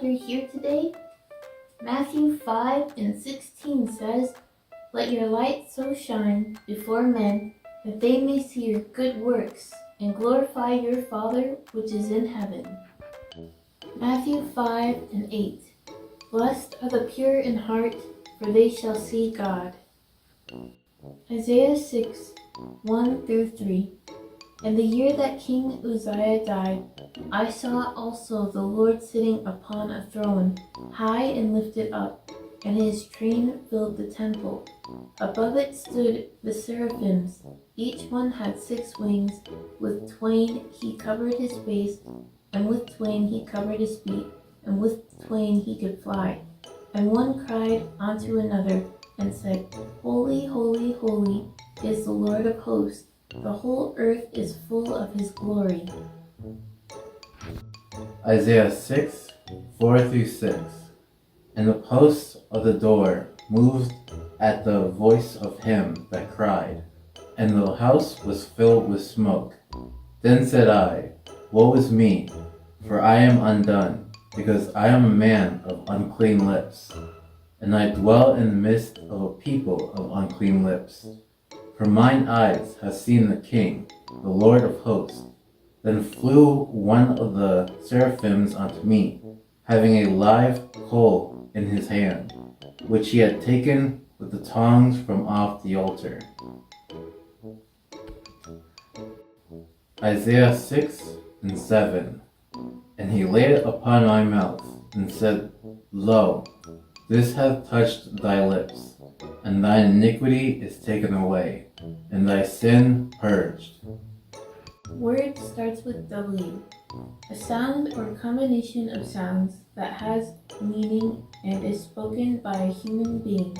glad you're here today? Matthew 5:16 says, "Let your light so shine before men that they may see your good works and glorify your Father which is in heaven." Matthew 5:8 Blessed are the pure in heart, for they shall see God. Isaiah 6:1-3 In the year that King Uzziah died, I saw also the Lord sitting upon a throne, high and lifted up, and his train filled the temple. Above it stood the seraphims. Each one had 6 wings. With twain he covered his face, and with twain he covered his feet, and with twain he could fly. And one cried unto another, and said, Holy, holy, holy is the Lord of hosts. The whole earth is full of his glory. Isaiah 6:4-6 And the posts of the door moved at the voice of him that cried, and the house was filled with smoke. Then said I, Woe is me, for I am undone, because I am a man of unclean lips, and I dwell in the midst of a people of unclean lips. For mine eyes have seen the King, the Lord of hosts. Then flew one of the seraphims unto me, having a live coal in his hand, which he had taken with the tongs from off the altar. Isaiah 6:7 And he laid it upon my mouth, and said, Lo, this hath touched thy lips, and thine iniquity is taken away, and thy sin purged. Word starts with W, a sound or combination of sounds that has meaning and is spoken by a human being.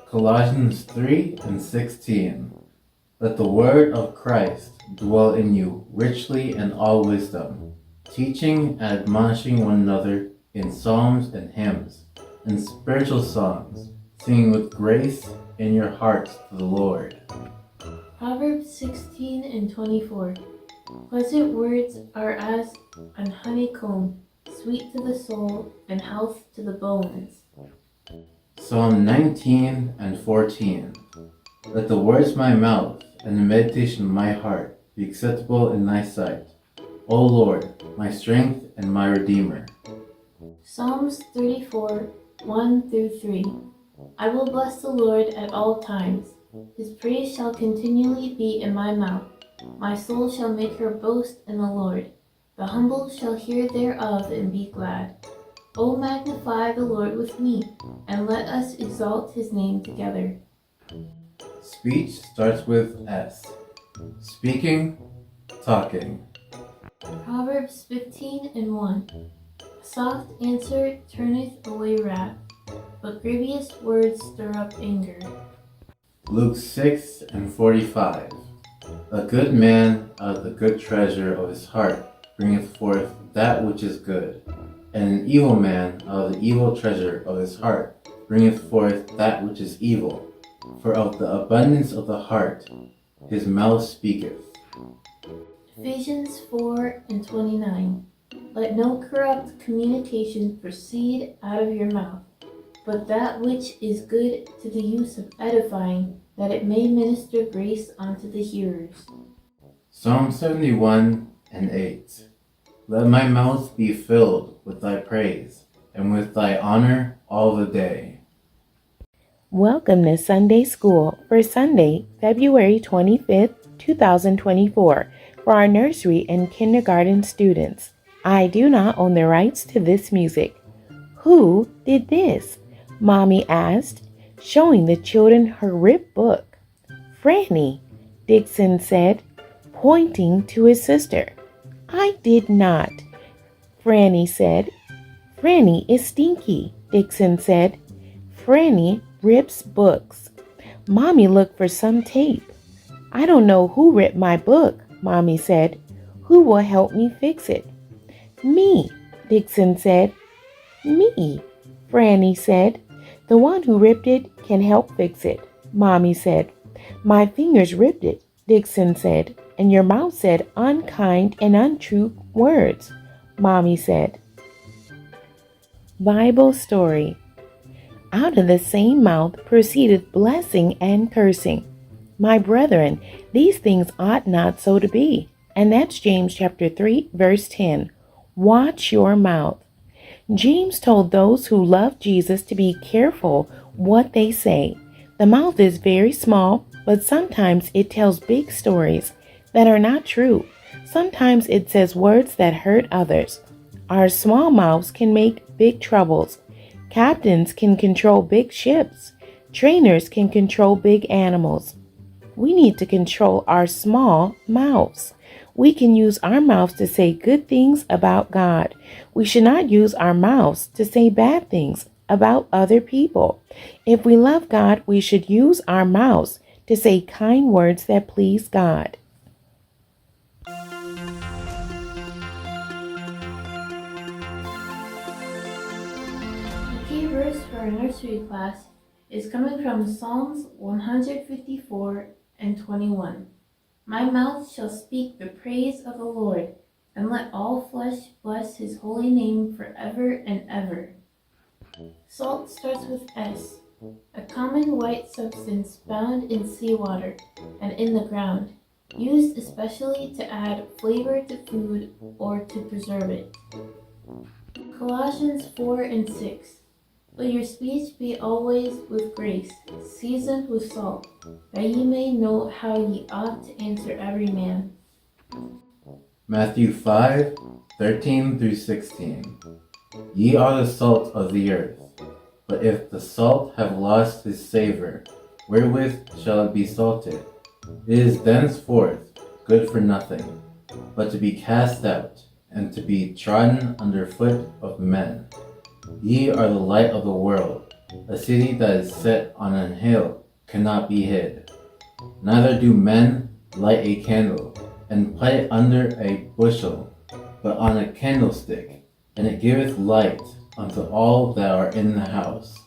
Colossians 3:16 Let the word of Christ dwell in you richly in all wisdom, teaching and admonishing one another in psalms and hymns and spiritual songs, singing with grace in your hearts to the Lord. Proverbs 16:24 Pleasant words are as an honeycomb, sweet to the soul and health to the bones. Psalm 19:14 Let the words of my mouth and the meditation of my heart be acceptable in thy sight, O Lord, my strength and my redeemer. Psalms 34:1-3 I will bless the Lord at all times. His praise shall continually be in my mouth. My soul shall make her boast in the Lord. The humble shall hear thereof and be glad. O magnify the Lord with me, and let us exalt his name together. Speech starts with S. Speaking, talking. Proverbs 15:1 A soft answer turneth away wrath, but grievous words stir up anger. Luke 6:45 A good man out of the good treasure of his heart bringeth forth that which is good, and an evil man out of the evil treasure of his heart bringeth forth that which is evil. For of the abundance of the heart his mouth speaketh. Ephesians 4:29 Let no corrupt communication proceed out of your mouth, but that which is good to the use of edifying, that it may minister grace unto the hearers. Psalm 71:8 Let my mouth be filled with thy praise, and with thy honor all the day. Welcome to Sunday School for Sunday, February 25th, 2024, for our nursery and kindergarten students. I do not own the rights to this music. Who did this? Mommy asked, showing the children her ripped book. Franny, Dixon said, pointing to his sister. I did not, Franny said. Franny is stinky, Dixon said. Franny rips books. Mommy looked for some tape. I don't know who ripped my book, Mommy said. Who will help me fix it? Me, Dixon said. Me, Franny said. The one who ripped it can help fix it, Mommy said. My fingers ripped it, Dixon said, and your mouth said unkind and untrue words, Mommy said. Bible story. Out of the same mouth proceeded blessing and cursing. My brethren, these things ought not so to be. And that's James chapter 3, verse 10. Watch your mouth. James told those who love Jesus to be careful what they say. The mouth is very small, but sometimes it tells big stories that are not true. Sometimes it says words that hurt others. Our small mouths can make big troubles. Captains can control big ships. Trainers can control big animals. We need to control our small mouths. We can use our mouths to say good things about God. We should not use our mouths to say bad things about other people. If we love God, we should use our mouths to say kind words that please God. The key verse for our nursery class is coming from Psalms 154 and 21. My mouth shall speak the praise of the Lord, and let all flesh bless his holy name forever and ever. Salt starts with S, a common white substance found in seawater and in the ground, used especially to add flavor to food or to preserve it. Colossians 4 and 6. Let your speech be always with grace, seasoned with salt, that ye may know how ye ought to answer every man. Matthew 5:13 through 16. Ye are the salt of the earth. But if the salt have lost his savor, wherewith shall it be salted? It is thenceforth good for nothing, but to be cast out, and to be trodden under foot of men. Ye are the light of the world. A city that is set on an hill cannot be hid. Neither do men light a candle, and put it under a bushel, but on a candlestick, and it giveth light unto all that are in the house.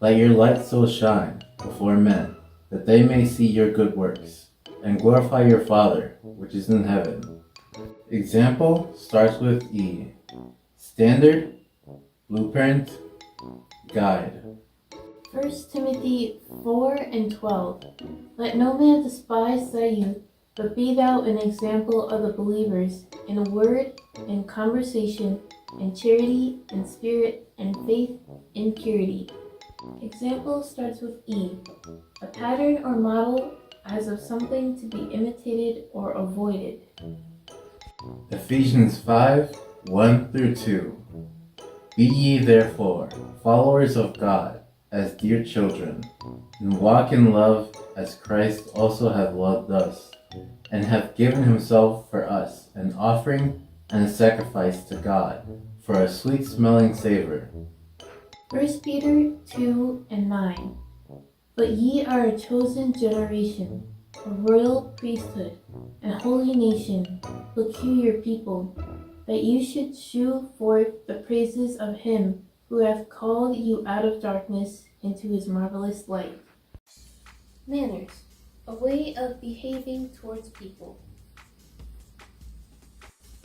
Let your light so shine before men, that they may see your good works, and glorify your Father which is in heaven. Example starts with E. Standard, blueprint, guide. 1 Timothy 4 and 12. Let no man despise thy youth, but be thou an example of the believers, in word, in conversation, in charity, in spirit, in faith, in purity. Example starts with E. A pattern or model as of something to be imitated or avoided. Ephesians 5:1 through 2. Be ye therefore followers of God as dear children, and walk in love as Christ also hath loved us, and hath given himself for us an offering and a sacrifice to God for a sweet-smelling savor. 1 Peter 2 and 9. But ye are a chosen generation, a royal priesthood, and holy nation, peculiar people, that you should shew forth the praises of him who hath called you out of darkness into his marvelous light. Manners, a way of behaving towards people.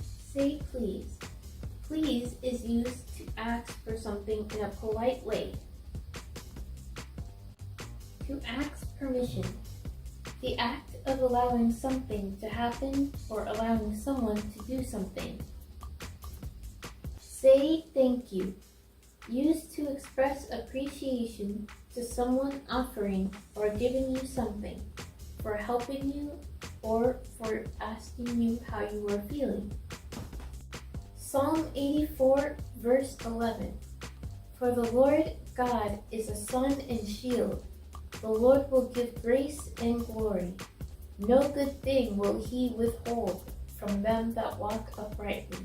Say please. Please is used to ask for something in a polite way. To ask permission. The act of allowing something to happen or allowing someone to do something. Say thank you. Used to express appreciation to someone offering or giving you something, for helping you, or for asking you how you are feeling. Psalm 84, verse 11. For the Lord God is a sun and shield. The Lord will give grace and glory. No good thing will he withhold from them that walk uprightly.